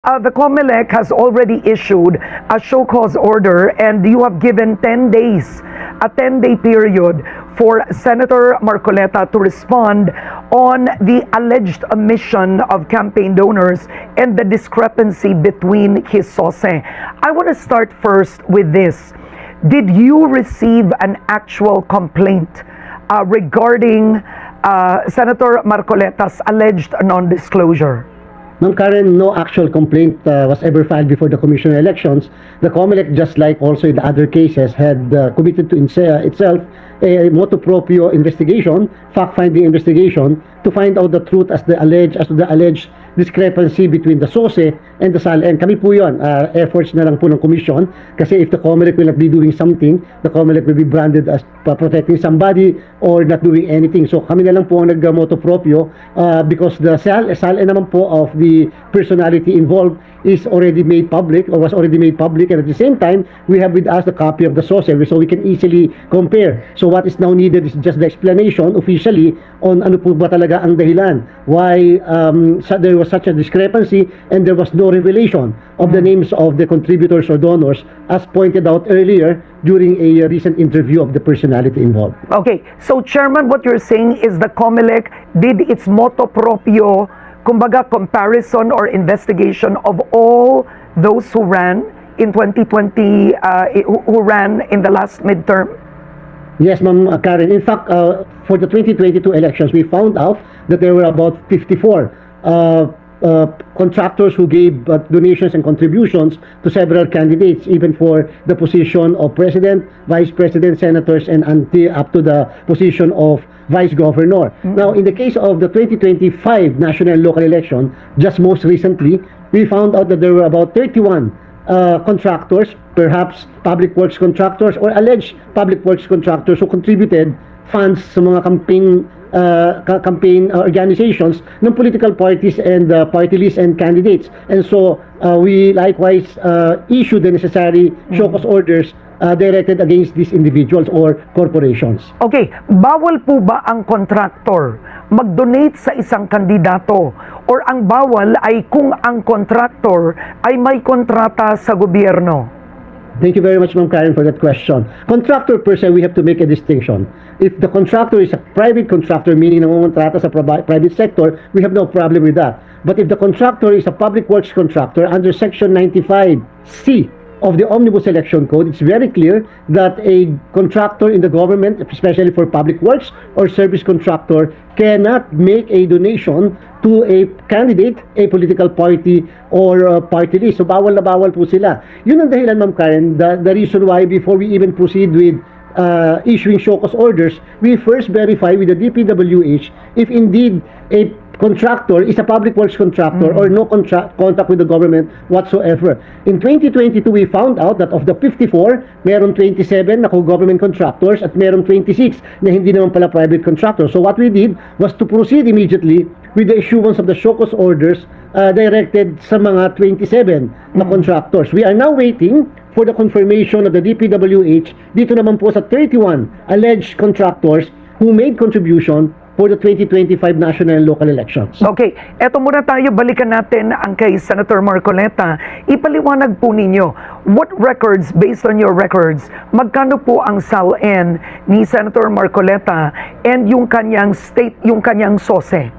The COMELEC has already issued a show cause order, and you have given 10 days, a 10-day period for Senator Marcoleta to respond on the alleged omission of campaign donors and the discrepancy between his SOSE. I want to start first with this. Did you receive an actual complaint regarding Senator Marcoleta's alleged non-disclosure? Ma'am Karen, no actual complaint was ever filed before the Commission on Elections. The COMELEC, just like also in the other cases, had committed to itself a motu proprio investigation, fact-finding investigation, to find out the truth as to the alleged discrepancy between the SOSE and the SALN. Kami po yun, efforts na lang po ng Commission, kasi if the COMELEC will not be doing something, the COMELEC will be branded as protecting somebody or not doing anything. So kami na lang po ang nag-motu proprio because the SALN naman po of the personality involved is already made public or was already made public, and at the same time we have with us the copy of the SOSE so we can easily compare. So what is now needed is just the explanation officially on ano po ba talaga ang dahilan why there was such a discrepancy and there was no revelation of the names of the contributors or donors as pointed out earlier during a recent interview of the personality involved. Okay, so Chairman, what you're saying is the COMELEC did its motu proprio, kumbaga, comparison or investigation of all those who ran in 2020, who ran in the last midterm? Yes, Ma'am Karen. In fact, for the 2022 elections, we found out that there were about 54 contractors who gave donations and contributions to several candidates, even for the position of president, vice president, senators, and up to the position of vice governor. Now, in the case of the 2025 national and local election, just most recently, we found out that there were about 31 contractors, perhaps public works contractors or alleged public works contractors who contributed funds sa mga campaign organizations ng political parties and party lists and candidates. And so we likewise issued the necessary show cause orders directed against these individuals or corporations. Okay, bawal po ba ang contractor mag-donate sa isang kandidato, or ang bawal ay kung ang contractor ay may kontrata sa gobyerno? Thank you very much, Ma'am Karen, for that question. Contractor per se, we have to make a distinction. If the contractor is a private contractor, meaning nangungontrata sa private sector, we have no problem with that. But if the contractor is a public works contractor under Section 95C of the Omnibus Election Code, it's very clear that a contractor in the government, especially for public works or service contractor, cannot make a donation to a candidate, a political party, or party list. So bawal na bawal po sila. Yun ang dahilan, Ma'am Karen, the reason why before we even proceed with issuing show cause orders, we first verify with the DPWH if indeed a contractor is a public works contractor or no contact with the government whatsoever. In 2022, we found out that of the 54, meron 27 na government contractors at meron 26 na hindi naman pala private contractors. So what we did was to proceed immediately with the issuance of the show cause orders directed sa mga 27 na contractors. We are now waiting for the confirmation of the DPWH dito naman po sa 31 alleged contractors who made contribution for the 2025 national and local elections. Okay, eto muna tayo, balikan natin ang kay Senator Marcoleta. Ipaliwanag po ninyo, what records, based on your records, magkano po ang SALN ni Senator Marcoleta and yung kanyang SOSE?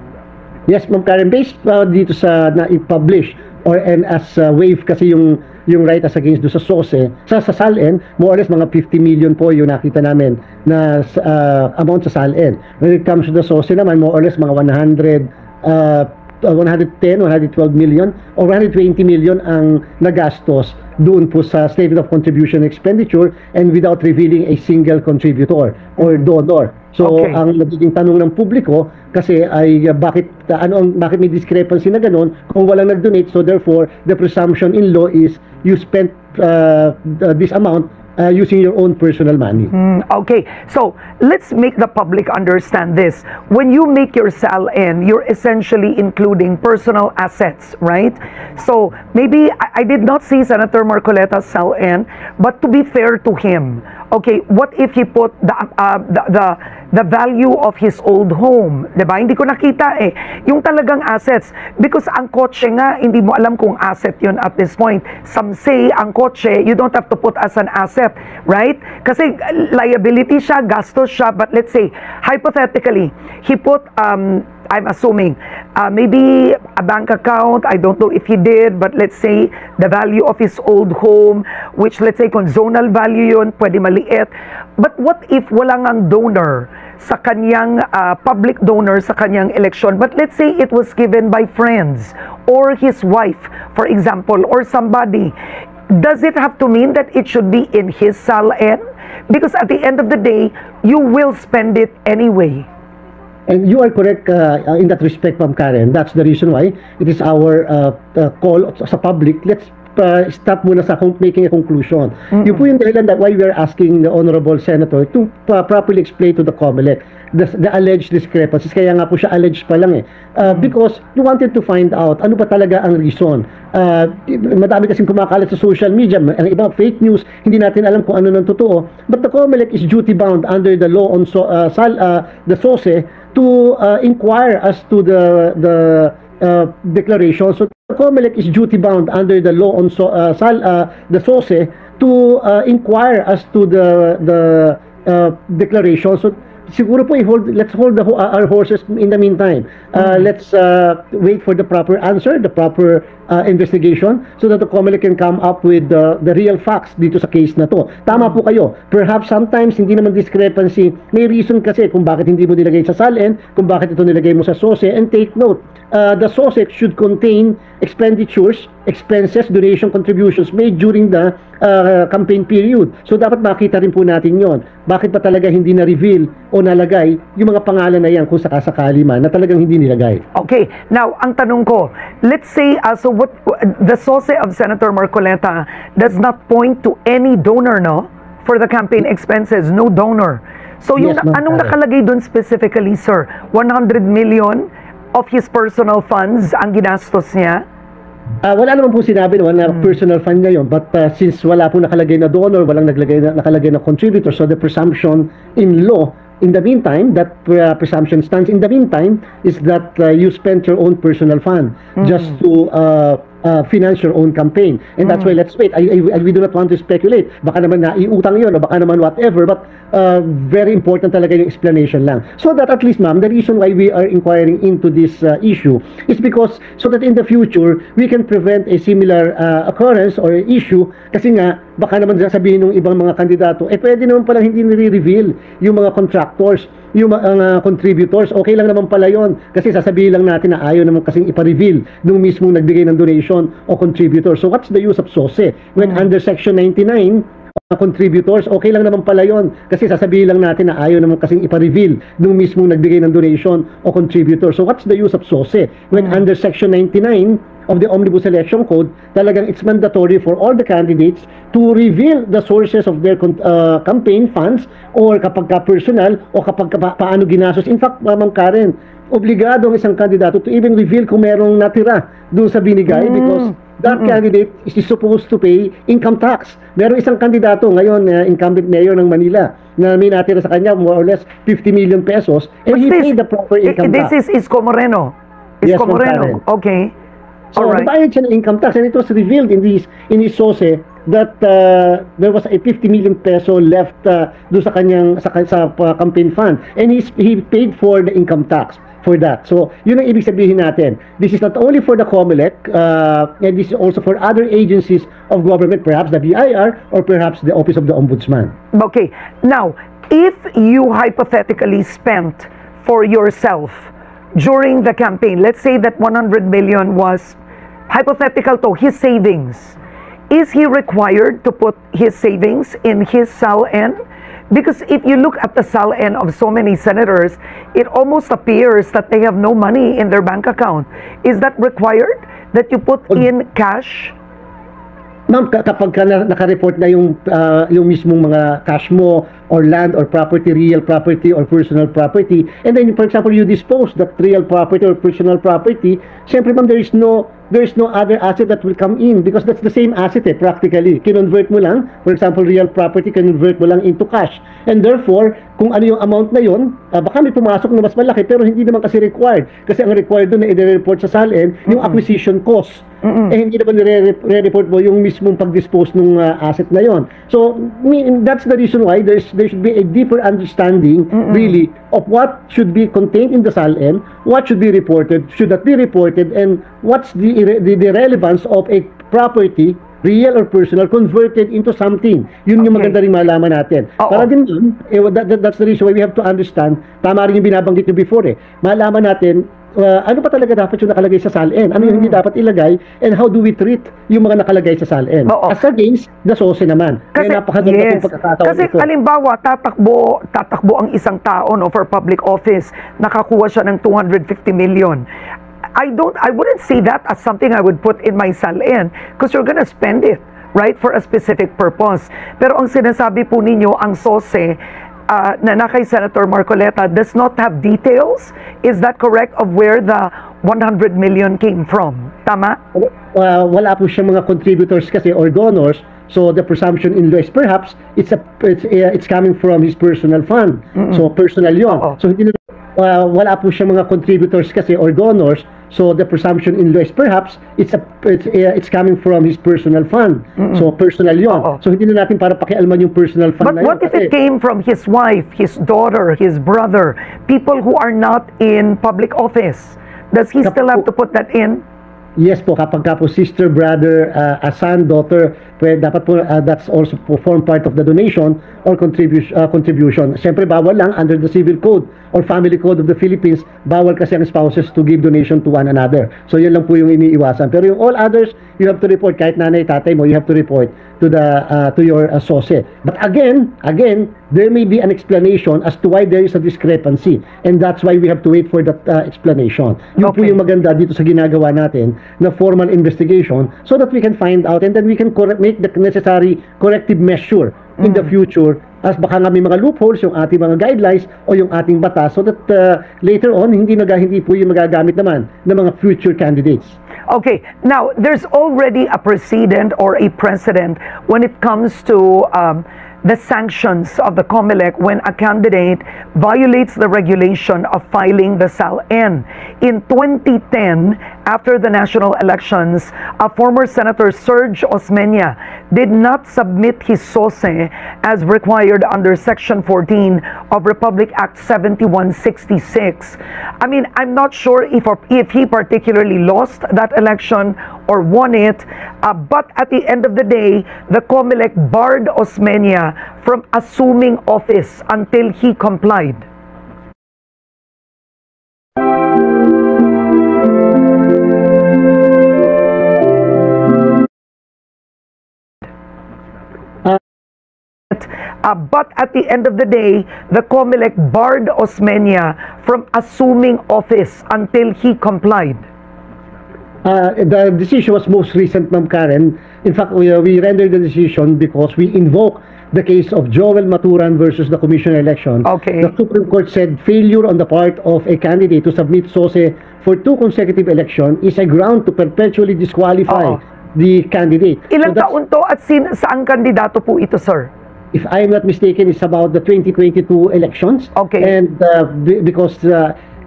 Yes, Ma'am Karen, based dito sa na-publish or as wave kasi yung right as against do sa SOSE, sa SALN, more or less mga 50 million po yung nakita namin na amount sa SALN. When it comes to the SOSE naman, more or less mga 110, 112 million or 120 million ang nagastos doon po sa Statement of Contribution Expenditure and without revealing a single contributor or donor. So, okay, ang nagiging tanong ng publiko kasi ay bakit may discrepancy na ganun kung walang nag-donate. So, therefore, the presumption in law is you spent this amount using your own personal money. Okay, so let's make the public understand this. When you make your SALN, you're essentially including personal assets, right? So maybe I did not see Senator Marcoleta's SALN, but to be fair to him, okay, what if he put the the value of his old home. Diba? Hindi ko nakita eh. Yung talagang assets. Because ang kotse nga, hindi mo alam kung asset yun at this point. Some say, ang kotse, you don't have to put as an asset. Right? Kasi liability siya, gastos siya. But let's say, hypothetically, he put, I'm assuming, maybe a bank account, I don't know if he did, but let's say the value of his old home, which let's say kung zonal value yun, pwede maliit. But what if walang ang donor sa kanyang, public donor sa kanyang election, but let's say it was given by friends or his wife, for example, or somebody. Does it have to mean that it should be in his SALN? Because at the end of the day, you will spend it anyway. And you are correct in that respect, Ma'am Karen. That's the reason why it is our call sa public. Let's stop muna sa making a conclusion. Yun po yung dahilan that why we are asking the Honorable Senator to properly explain to the COMELEC the alleged discrepancies. Kaya nga po siya alleged pa lang eh. Because you wanted to find out ano ba talaga ang reason. Madami kasing kumakalat sa social media, ang iba fake news, hindi natin alam kung ano ng totoo. But the COMELEC is duty bound under the law on the SOSE to inquire as to the declaration. So the COMELEC is duty bound under the law on the SOSE to inquire as to the declaration. So siguro po let's hold our horses in the meantime. Let's wait for the proper answer, the proper investigation, so that the COMELEC can come up with the real facts dito sa case na to. Tama po kayo. Perhaps sometimes hindi naman discrepancy. May reason kasi kung bakit hindi mo nilagay sa SALN, kung bakit ito nilagay mo sa SOSE. And take note, the SOSE should contain expenditures, expenses, donation, contributions made during the campaign period. So dapat makita rin po natin yon. Bakit pa talaga hindi na-reveal o nalagay yung mga pangalan na yan kung sakasakali man na talagang hindi nilagay? Okay. Now, ang tanong ko, let's say, so what the SOSE of Senator Marcoleta does not point to any donor, no? For the campaign expenses, no donor. So, yung, Yes, ma'am. anong nakalagay dun specifically, sir? 100 million of his personal funds ang ginastos niya? Wala naman po sinabi na personal fund niya yun. But since wala po nakalagay na donor, walang nakalagay na contributor, so the presumption in law, in the meantime, that presumption stands in the meantime, is that you spent your own personal fund just to finance your own campaign. And that's why let's wait. We do not want to speculate. Baka naman naiutang yun o baka naman whatever. But very important talaga yung explanation lang. So that at least, ma'am, the reason why we are inquiring into this issue is because so that in the future, we can prevent a similar occurrence or issue. Kasi nga, baka naman sabihin ng ibang mga kandidato, pwede naman pala hindi nire-reveal yung mga contractors, yung mga contributors, okay lang naman pala yon. Kasi sasabihin lang natin na ayaw naman kasing ipa-reveal nung mismo nagbigay ng donation o contributor. So what's the use of SOSE? When under Section 99, contributors, okay lang naman pala yon. Kasi sasabihin lang natin na ayaw naman kasing ipa-reveal nung mismo nagbigay ng donation o contributor. So what's the use of SOSE? When under Section 99 of the Omnibus Election Code, talagang it's mandatory for all the candidates to reveal the sources of their campaign funds or kapag ka-personal o kapag paano ginastos. In fact, Ma'am Karen, obligado ang isang kandidato to even reveal kung merong natira doon sa binigay because that candidate is supposed to pay income tax. Meron isang kandidato ngayon, incumbent mayor ng Manila, na may natira sa kanya more or less 50 million pesos and he paid the proper income tax. This is Isko Moreno. Yes, Isko Moreno. Okay. So, bayad siya ng income tax and it was revealed in his SOSE that there was a 50 million peso left doon sa kanyang sa campaign fund and he paid for the income tax for that. So, yun ang ibig sabihin natin. This is not only for the COMELEC and this is also for other agencies of government, perhaps the BIR or perhaps the Office of the Ombudsman. Okay. Now, if you hypothetically spent for yourself during the campaign, let's say that 100 million was hypothetical to his savings. Is he required to put his savings in his SALN? Because if you look at the SALN of so many senators, it almost appears that they have no money in their bank account. Is that required? That you put in cash? Ma'am, kapag naka-report na yung mismong mga cash mo or land or property, real property or personal property, and then for example you dispose that real property or personal property, syempre ma'am, there is no other asset that will come in because that's the same asset practically. Kinonvert mo lang, for example, real property, convert mo lang into cash. And therefore, kung ano yung amount na yon, baka may pumasok na mas malaki pero hindi naman kasi required. Kasi ang required doon na i-report sa SALN, yung acquisition cost. Hindi naman nire-report mo yung mismong pag-dispose ng asset na yon. So, that's the reason why there should be a deeper understanding really of what should be contained in the SALN, what should be reported, should not be reported, and what's the relevance of a property, real or personal, converted into something. Yun yung maganda rin malaman natin. Para din yun, that's the reason why we have to understand, tama rin yung binabanggit nyo before malaman natin, ano pa talaga dapat yung nakalagay sa SALN? Ano yung hindi dapat ilagay? And how do we treat yung mga nakalagay sa SALN? As against the SOSE naman. Kasi, kasi halimbawa, tatakbo ang isang tao for public office, nakakuha siya ng 250 million. I wouldn't say that as something I would put in my SALN because you're gonna spend it, right, for a specific purpose. Pero ang sinasabi po ninyo, ang SOSE, na kay Senator Marcoleta does not have details. Is that correct of where the 100 million came from? Tama? Wala po siyang mga contributors kasi or donors. So the presumption in law is perhaps it's coming from his personal fund. So personal yun. So hindi wala po siyang mga contributors kasi or donors. So the presumption in law is perhaps it's coming from his personal fund. So personal yun. So hindi na natin para pakialaman yung personal fund. But what if it came from his wife, his daughter, his brother, people who are not in public office? Does he still have to put that in? Yes po, kapag po sister, brother, a son, daughter, dapat po that's also form part of the donation or contribution. Siyempre bawal lang under the Civil Code or Family Code of the Philippines, bawal kasi ang spouses to give donation to one another. So yan lang po yung iniiwasan. Pero yung all others, you have to report. Kahit nanay, tatay mo, you have to report to your SOSE. But again, there may be an explanation as to why there is a discrepancy. And that's why we have to wait for that explanation. Yun po yung maganda dito sa ginagawa natin na formal investigation so that we can find out and then we can make the necessary corrective measure in the future as baka nga may mga loopholes yung ating mga guidelines o yung ating batas so that later on hindi po yung magagamit naman ng mga future candidates. Okay, now there's already a precedent or a precedent when it comes to the sanctions of the COMELEC when a candidate violates the regulation of filing the SALN. In 2010, after the national elections, a former Senator Serge Osmeña did not submit his SOSE as required under Section 14 of Republic Act 7166. I mean, I'm not sure if he particularly lost that election or won it, but at the end of the day, the COMELEC barred Osmeña from assuming office until he complied. But at the end of the day, the COMELEC barred Osmeña from assuming office until he complied. The decision was most recent, Ma'am Karen. In fact, we rendered the decision because we invoke the case of Joel Maturan versus the Commission election. Okay. The Supreme Court said failure on the part of a candidate to submit SOSE for 2 consecutive elections is a ground to perpetually disqualify the candidate. Ilang taon to at saan kandidato po ito, sir? If I'm not mistaken, it's about the 2022 elections. Okay. And because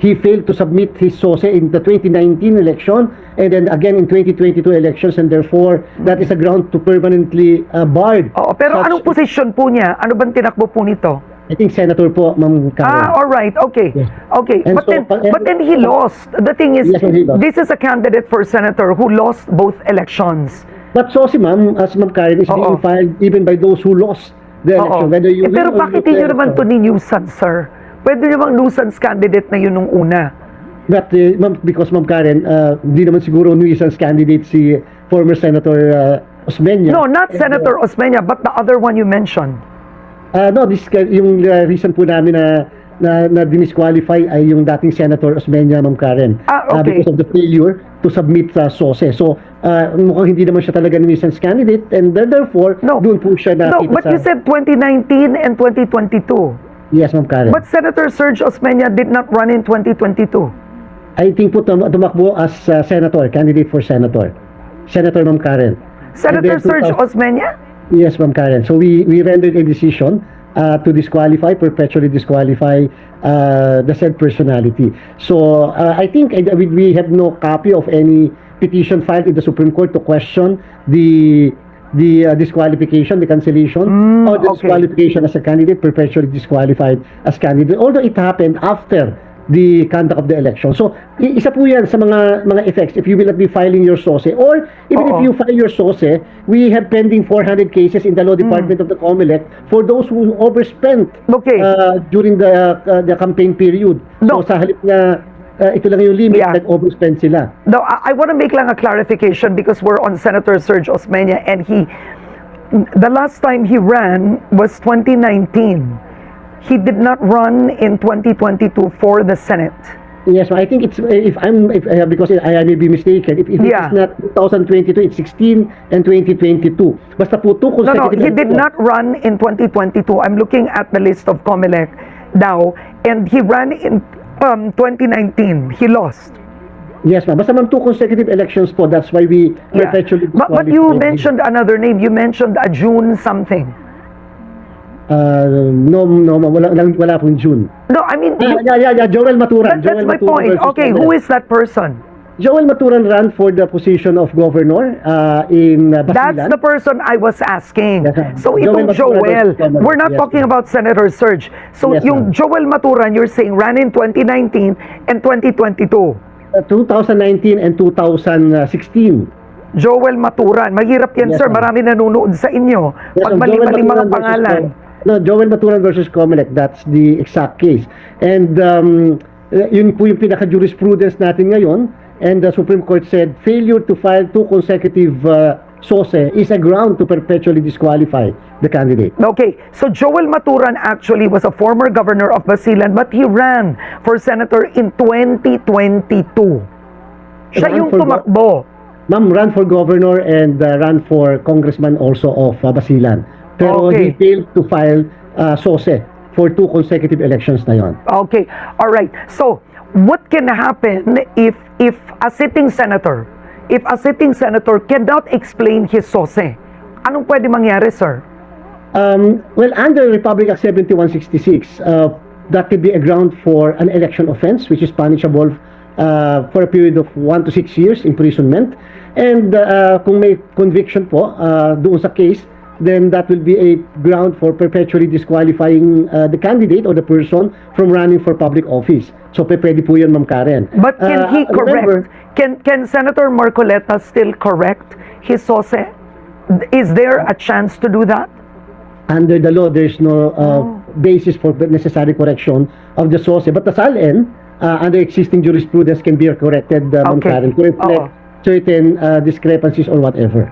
he failed to submit his SOSE in the 2019 election and then again in 2022 elections, and therefore that is a ground to permanently barred. Pero anong position po niya? Ano bang tinakbo po nito? I think Senator po, Ma'am Karen. All right. Okay. Yes. Okay. And But then he lost. The thing is, Yes, he lost. this is a candidate for senator who lost both elections. But SOSE, Ma'am, as Ma'am Karen, is being filed even by those who lost the election. Whether you pero win or bakit lose hindi the naman to election. ni nuisance, sir? Pwede namang nuisance candidate na yun nung una. But because Ma'am Karen, di naman siguro nuisance candidate si former Senator Osmeña. No, not Senator Osmeña, but the other one you mentioned. No, yung reason po namin na na dinisqualify ay yung dating Senator Osmeña, Ma'am Karen. Okay. Because of the failure to submit sa SOSE. So, mukhang hindi naman siya talaga nuisance candidate and therefore, doon po siya nakita No, but you said 2019 and 2022. Yes, Ma'am Karen. But Senator Serge Osmeña did not run in 2022. I think po tumakbo as senator, candidate for senator. Senator, Ma'am Karen. Senator Serge Osmeña? Yes, Ma'am Karen. So we rendered a decision to disqualify, perpetually disqualify the said personality. So I think we have no copy of any petition filed in the Supreme Court to question the disqualification, the cancellation, or the disqualification as a candidate, perpetually disqualified as candidate. Although it happened after the conduct of the election. So, isa po yan sa mga effects if you will not be filing your SOSE. Or, even if you file your SOSE, we have pending 400 cases in the law department of the COMELEC for those who overspent during the campaign period. So, sa halip na ito lang yung limit, nag-overspend sila. No, I want to make lang a clarification because we're on Senator Serge Osmeña and the last time he ran was 2019. He did not run in 2022 for the Senate. Yes, I think it's because I may be mistaken. If it is not 2022, it's 16 and 2022. Basta po two consecutive. No, he did not run in 2022. I'm looking at the list of COMELEC now, and he ran in 2019. He lost. Yes, ma'am. Basta ma'am, two consecutive elections po. That's why we perpetually. But you mentioned another name. You mentioned a June something. No, wala pong June. No, I mean... Joel Maturan. That's my point. Okay, who is that person? Joel Maturan ran for the position of governor in Basilan. That's the person I was asking. Yes, so itong Joel, we're not talking about Senator Serge. So yung Joel Maturan, you're saying ran in 2019 and 2022. 2019 and 2016. Joel Maturan. Mahirap yan, sir. Marami nanonood sa inyo. Pag mali-maling mga pangalan. No, Joel Maturan versus COMELEC. That's the exact case. And yun po yung pinaka-jurisprudence natin ngayon. And the Supreme Court said, failure to file two consecutive SOSE is a ground to perpetually disqualify the candidate. Okay, so Joel Maturan actually was a former governor of Basilan, but he ran for senator in 2022. Siya yung tumakbo. Ma'am, ran for governor and ran for congressman also of Basilan. Pero he failed to file SOSE for two consecutive elections na yon. Okay, all right. So, what can happen if a sitting senator cannot explain his SOSE? Anong pwede mangyari, sir? Well, under Republic Act 7166, that could be a ground for an election offense, which is punishable for a period of 1 to 6 years imprisonment. And kung may conviction po doon sa case, then that will be a ground for perpetually disqualifying the candidate or the person from running for public office. So pwede po yun, Ma'am Karen. But can he correct? Can Senator Marcoleta still correct his SOSE? Is there a chance to do that? Under the law, there's no basis for necessary correction of the SOSE. But the SALN, under existing jurisprudence, can be corrected, Ma'am Karen, to reflect certain discrepancies or whatever.